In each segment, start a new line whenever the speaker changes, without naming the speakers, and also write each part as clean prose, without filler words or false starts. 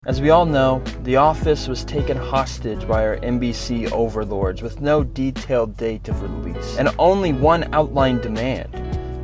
As we all know, The Office was taken hostage by our NBC overlords with no detailed date of release, and only one outline demand.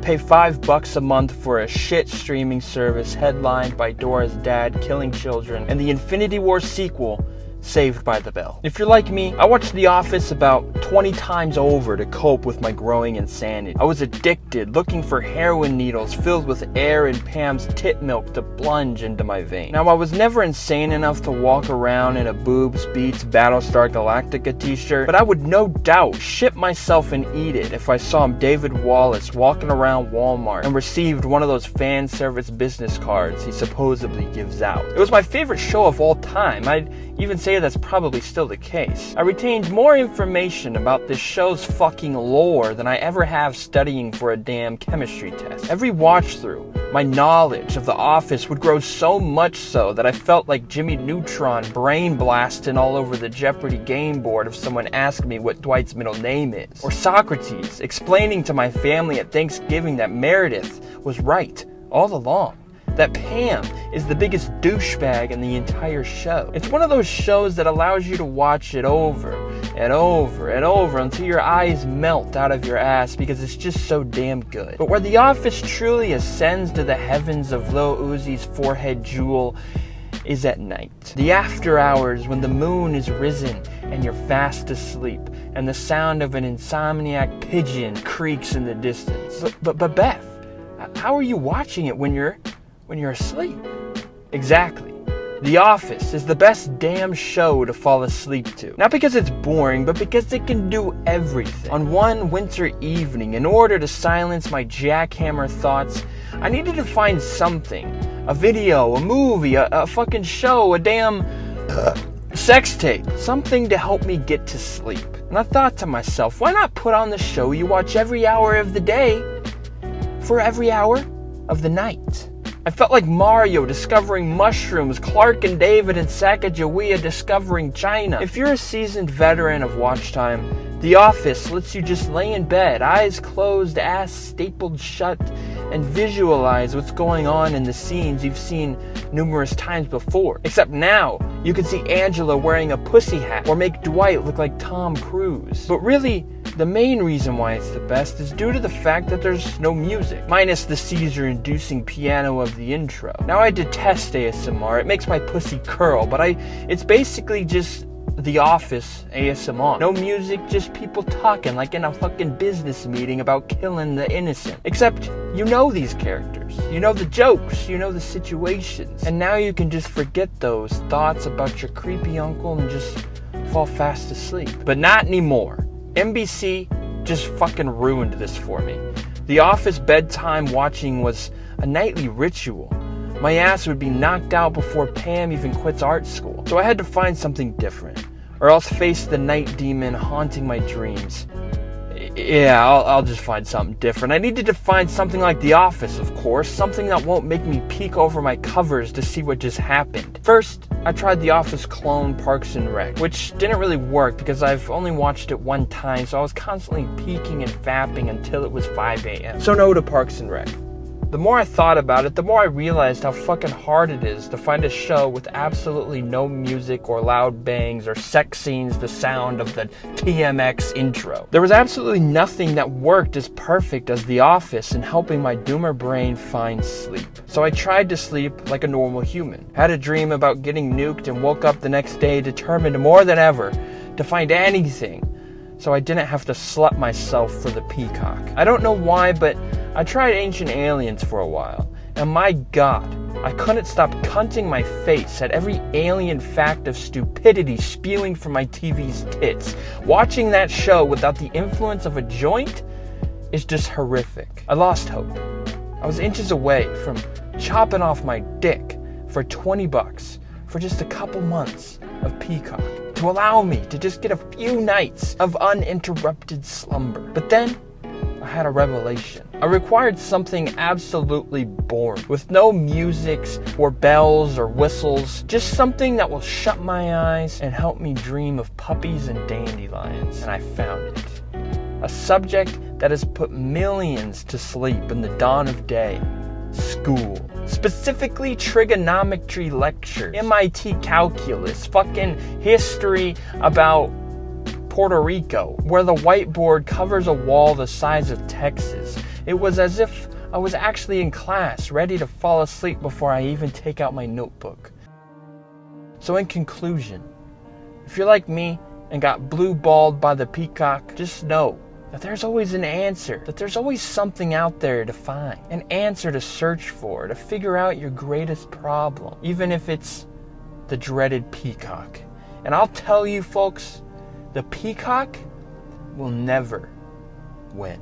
Pay $5 a month for a shit streaming service headlined by Dora's dad killing children, and the Infinity War sequel, Saved by the Bell. If you're like me, I watched The Office about 20 times over to cope with my growing insanity. I was addicted, looking for heroin needles filled with air and Pam's tit milk to plunge into my veins. Now, I was never insane enough to walk around in a Boobs Beats Battlestar Galactica t-shirt, but I would no doubt shit myself and eat it if I saw David Wallace walking around Walmart and received one of those fan service business cards he supposedly gives out. It was my favorite show of all time. I'd even say that's probably still the case. I retained more information about this show's fucking lore than I ever have studying for a damn chemistry test. Every watch through, my knowledge of The Office would grow so much so that I felt like Jimmy Neutron brain blasting all over the Jeopardy game board if someone asked me what Dwight's middle name is. Or Socrates explaining to my family at Thanksgiving that Meredith was right all along. That Pam is the biggest douchebag in the entire show. It's one of those shows that allows you to watch it over and over and over until your eyes melt out of your ass because it's just so damn good. But where The Office truly ascends to the heavens of Lil Uzi's forehead jewel is at night. The after hours when the moon is risen and you're fast asleep and the sound of an insomniac pigeon creaks in the distance. But Beth, how are you watching it when you're asleep? Exactly. The Office is the best damn show to fall asleep to. Not because it's boring, but because it can do everything. On one winter evening, in order to silence my jackhammer thoughts, I needed to find something. A video, a movie, a fucking show, a damn sex tape. Something to help me get to sleep. And I thought to myself, why not put on the show you watch every hour of the day for every hour of the night? I felt like Mario discovering mushrooms, Clark and David and Sacagawea discovering China. If you're a seasoned veteran of watch time, The Office lets you just lay in bed, eyes closed, ass stapled shut, and visualize what's going on in the scenes you've seen numerous times before. Except now, you can see Angela wearing a pussy hat or make Dwight look like Tom Cruise. But really, the main reason why it's the best is due to the fact that there's no music, minus the seizure-inducing piano of the intro. Now, I detest ASMR. It makes my pussy curl, but it's basically just The Office ASMR. No music, just people talking like in a fucking business meeting about killing the innocent. Except, you know these characters. You know the jokes. You know the situations. And now you can just forget those thoughts about your creepy uncle and just fall fast asleep. But not anymore. NBC just fucking ruined this for me. The Office bedtime watching was a nightly ritual. My ass would be knocked out before Pam even quits art school. So I had to find something different, or else face the night demon haunting my dreams. Yeah, I'll just find something different. I needed to find something like The Office, of course. Something that won't make me peek over my covers to see what just happened. First, I tried The Office clone Parks and Rec, which didn't really work because I've only watched it one time, so I was constantly peeking and fapping until it was 5 a.m. So no to Parks and Rec. The more I thought about it, the more I realized how fucking hard it is to find a show with absolutely no music or loud bangs or sex scenes the sound of the TMX intro. There was absolutely nothing that worked as perfect as The Office in helping my doomer brain find sleep. So I tried to sleep like a normal human. Had a dream about getting nuked and woke up the next day determined more than ever to find anything so I didn't have to slut myself for the peacock. I don't know why, but I tried Ancient Aliens for a while, and my god, I couldn't stop cunting my face at every alien fact of stupidity spewing from my TV's tits. Watching that show without the influence of a joint is just horrific. I lost hope. I was inches away from chopping off my dick for $20 for just a couple months of Peacock to allow me to just get a few nights of uninterrupted slumber. But then I had a revelation. I required something absolutely boring, with no musics or bells or whistles, just something that will shut my eyes and help me dream of puppies and dandelions. And I found it. A subject that has put millions to sleep in the dawn of day. school. Specifically trigonometry lectures, MIT calculus, fucking history about Puerto Rico, where the whiteboard covers a wall the size of Texas. It was as if I was actually in class, ready to fall asleep before I even take out my notebook. So in conclusion, if you're like me and got blue-balled by the peacock, just know that there's always an answer, that there's always something out there to find, an answer to search for, to figure out your greatest problem, even if it's the dreaded peacock. And I'll tell you folks, the peacock will never win.